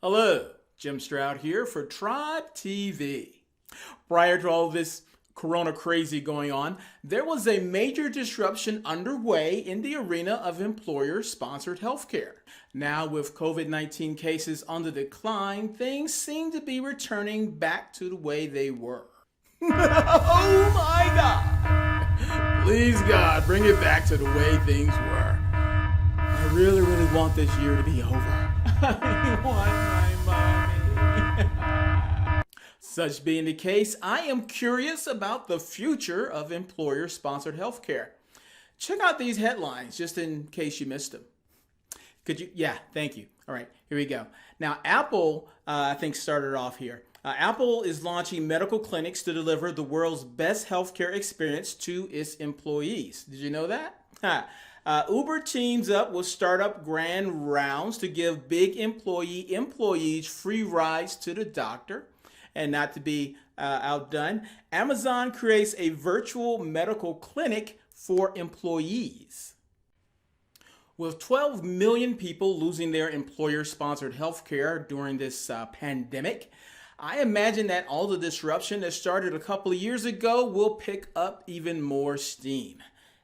Hello, Jim Stroud here for TribeTV. Prior to all this corona crazy going on, there was a major disruption underway in the arena of employer-sponsored healthcare. Now, with COVID-19 cases on the decline, things seem to be returning back to the way they were. Oh my God! Please God, bring it back to the way things were. I really want this year to be over. I want my mommy. Such being the case, I am curious about the future of employer-sponsored healthcare. Check out these headlines just in case you missed them. Could you? Yeah, thank you. All right, here we go. Now, Apple, I think, started off here. Apple is launching medical clinics to deliver the world's best healthcare experience to its employees. Did you know that? Uber teams up with startup grand rounds to give big employees free rides to the doctor. And not to be outdone, Amazon creates a virtual medical clinic for employees. With 12 million people losing their employer-sponsored healthcare during this pandemic, I imagine that all the disruption that started a couple of years ago will pick up even more steam.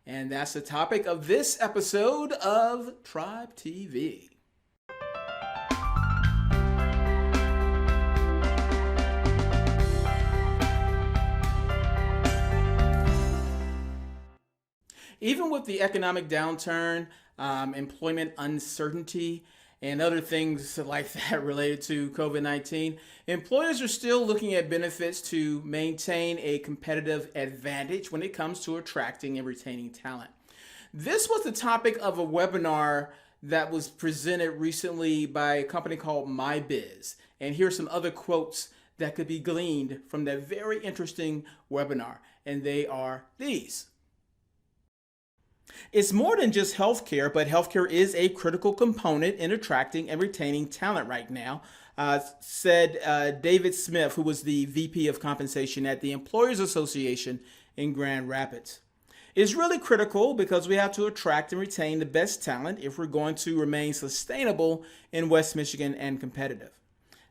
And that's the topic of this episode of Tribe TV. Even with the economic downturn, employment uncertainty, and other things like that related to COVID-19, employers are still looking at benefits to maintain a competitive advantage when it comes to attracting and retaining talent. This was the topic of a webinar that was presented recently by a company called MyBiz. And here's some other quotes that could be gleaned from that very interesting webinar. And they are these. It's more than just healthcare, but healthcare is a critical component in attracting and retaining talent right now, said David Smith, who was the VP of Compensation at the Employers Association in Grand Rapids. It's really critical because we have to attract and retain the best talent if we're going to remain sustainable in West Michigan and competitive.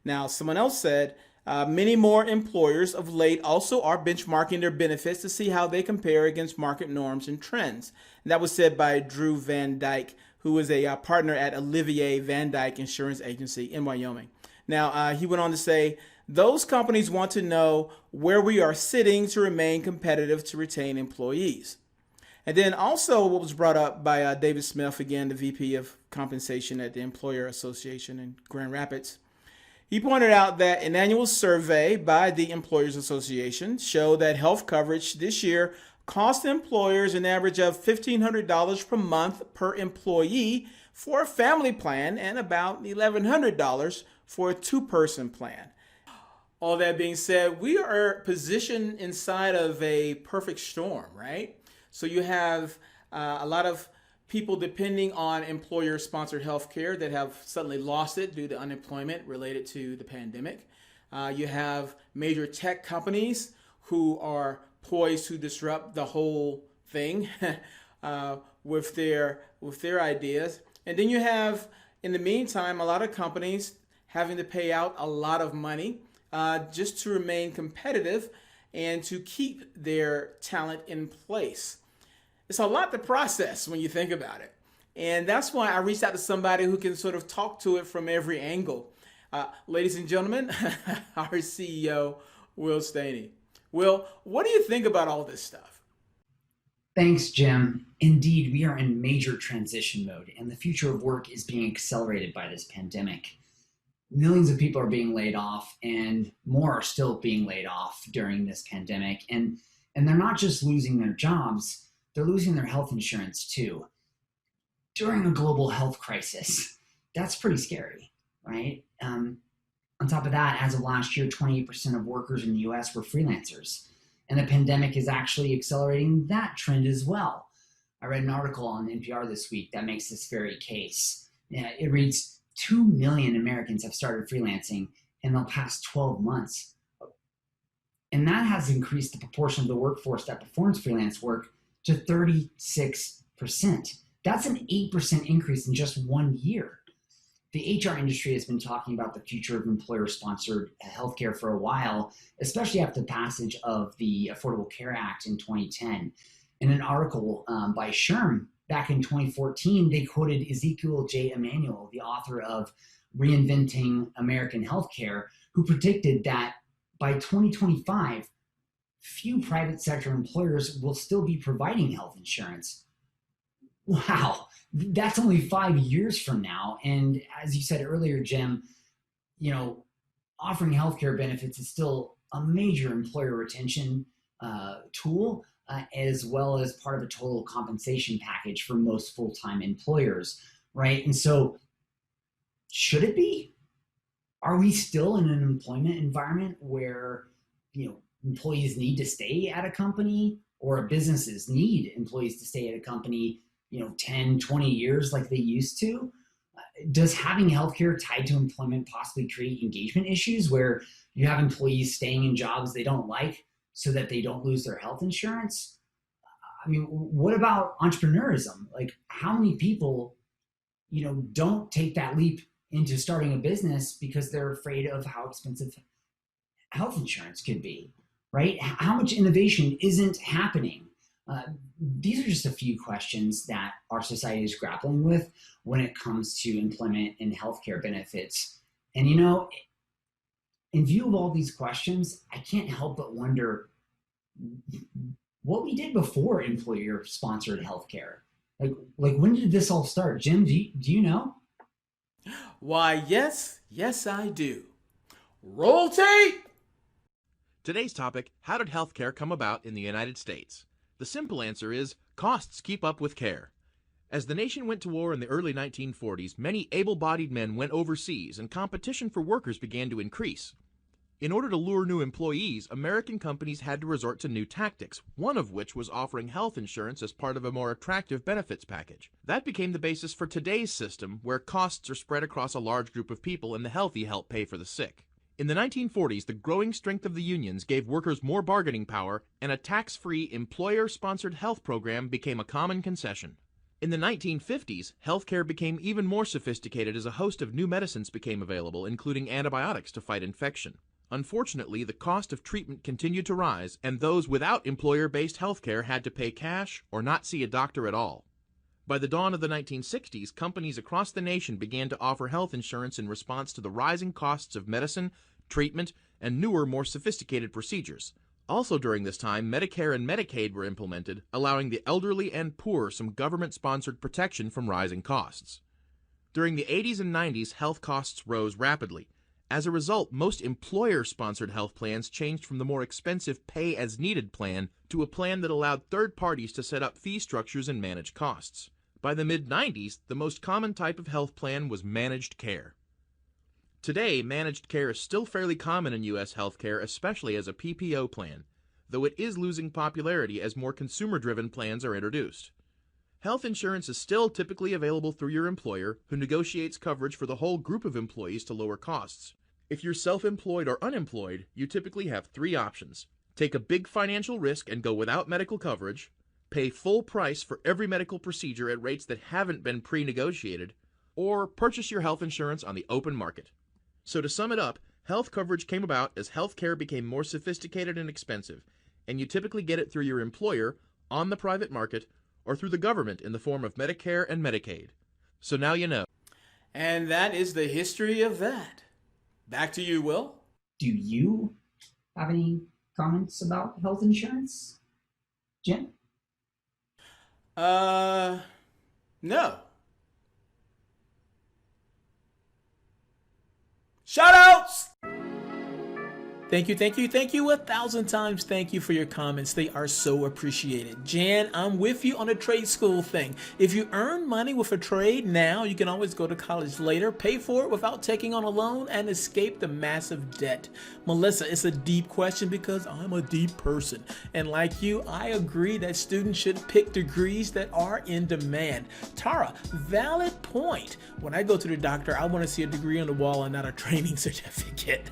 Now, someone else said, many more employers of late also are benchmarking their benefits to see how they compare against market norms and trends. And that was said by Drew Van Dyke, who is a partner at Olivier Van Dyke Insurance Agency in Wyoming. Now, he went on to say, those companies want to know where we are sitting to remain competitive to retain employees. And then also what was brought up by David Smith, again, the VP of Compensation at the Employer Association in Grand Rapids. He pointed out that an annual survey by the Employers Association showed that health coverage this year cost employers an average of $1,500 per month per employee for a family plan and about $1,100 for a two-person plan. All that being said, we are positioned inside of a perfect storm, right? So you have a lot of people depending on employer-sponsored healthcare that have suddenly lost it due to unemployment related to the pandemic. You have major tech companies who are poised to disrupt the whole thing with their ideas. And then you have, in the meantime, a lot of companies having to pay out a lot of money just to remain competitive and to keep their talent in place. It's a lot to process when you think about it. And that's why I reached out to somebody who can sort of talk to it from every angle. Ladies and gentlemen, our CEO, Will Staney. Will, what do you think about all this stuff? Thanks, Jim. Indeed, we are in major transition mode, and the future of work is being accelerated by this pandemic. Millions of people are being laid off, and more are still being laid off during this pandemic. And they're not just losing their jobs, they're losing their health insurance too. During a global health crisis, that's pretty scary, right? On top of that, as of last year, 28% of workers in the US were freelancers. And the pandemic is actually accelerating that trend as well. I read an article on NPR this week that makes this very case. It reads, 2 million Americans have started freelancing in the past 12 months. And that has increased the proportion of the workforce that performs freelance work to 36%. That's an 8% increase in just 1 year. The HR industry has been talking about the future of employer-sponsored healthcare for a while, especially after the passage of the Affordable Care Act in 2010. In an article by Sherm back in 2014, they quoted Ezekiel J. Emanuel, the author of Reinventing American Healthcare, who predicted that by 2025, few private sector employers will still be providing health insurance. Wow, that's only 5 years from now. And as you said earlier, Jim, offering healthcare benefits is still a major employer retention tool, as well as part of a total compensation package for most full-time employers, right? And so, should it be? Are we still in an employment environment where, employees need to stay at a company, or businesses need employees to stay at a company 10, 20 years like they used to? Does having healthcare tied to employment possibly create engagement issues where you have employees staying in jobs they don't like so that they don't lose their health insurance? I mean, what about entrepreneurism? Like, how many people, don't take that leap into starting a business because they're afraid of how expensive health insurance could be, right? How much innovation isn't happening? These are just a few questions that our society is grappling with when it comes to employment and healthcare benefits. And in view of all these questions, I can't help but wonder what we did before employer-sponsored healthcare. Like when did this all start? Jim, do you know? Why, yes, I do. Roll tape! Today's topic, how did healthcare come about in the United States? The simple answer is, costs keep up with care. As the nation went to war in the early 1940s, many able-bodied men went overseas and competition for workers began to increase. In order to lure new employees, American companies had to resort to new tactics, one of which was offering health insurance as part of a more attractive benefits package. That became the basis for today's system, where costs are spread across a large group of people and the healthy help pay for the sick. In the 1940s, the growing strength of the unions gave workers more bargaining power, and a tax-free, employer-sponsored health program became a common concession. In the 1950s, healthcare became even more sophisticated as a host of new medicines became available, including antibiotics to fight infection. Unfortunately, the cost of treatment continued to rise, and those without employer-based healthcare had to pay cash or not see a doctor at all. By the dawn of the 1960s, companies across the nation began to offer health insurance in response to the rising costs of medicine, treatment, and newer, more sophisticated procedures. Also during this time, Medicare and Medicaid were implemented, allowing the elderly and poor some government-sponsored protection from rising costs. During the 80s and 90s, health costs rose rapidly. As a result, most employer-sponsored health plans changed from the more expensive pay-as-needed plan to a plan that allowed third parties to set up fee structures and manage costs. By the mid-90s, the most common type of health plan was managed care. Today, managed care is still fairly common in U.S. healthcare, especially as a PPO plan, though it is losing popularity as more consumer-driven plans are introduced. Health insurance is still typically available through your employer, who negotiates coverage for the whole group of employees to lower costs. If you're self-employed or unemployed, you typically have 3 options. Take a big financial risk and go without medical coverage, pay full price for every medical procedure at rates that haven't been pre-negotiated, or purchase your health insurance on the open market. So to sum it up, health coverage came about as healthcare became more sophisticated and expensive, and you typically get it through your employer, on the private market, or through the government in the form of Medicare and Medicaid. So now you know. And that is the history of that. Back to you, Will. Do you have any comments about health insurance, Jim? No. Shoutouts! Thank you 1,000 times. Thank you for your comments. They are so appreciated. Jan, I'm with you on the trade school thing. If you earn money with a trade now, you can always go to college later, pay for it without taking on a loan, and escape the massive debt. Melissa, it's a deep question because I'm a deep person. And like you, I agree that students should pick degrees that are in demand. Tara, valid point. When I go to the doctor, I want to see a degree on the wall and not a training certificate.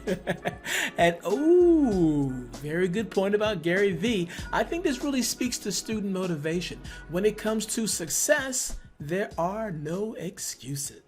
And very good point about Gary V. I think this really speaks to student motivation. When it comes to success, there are no excuses.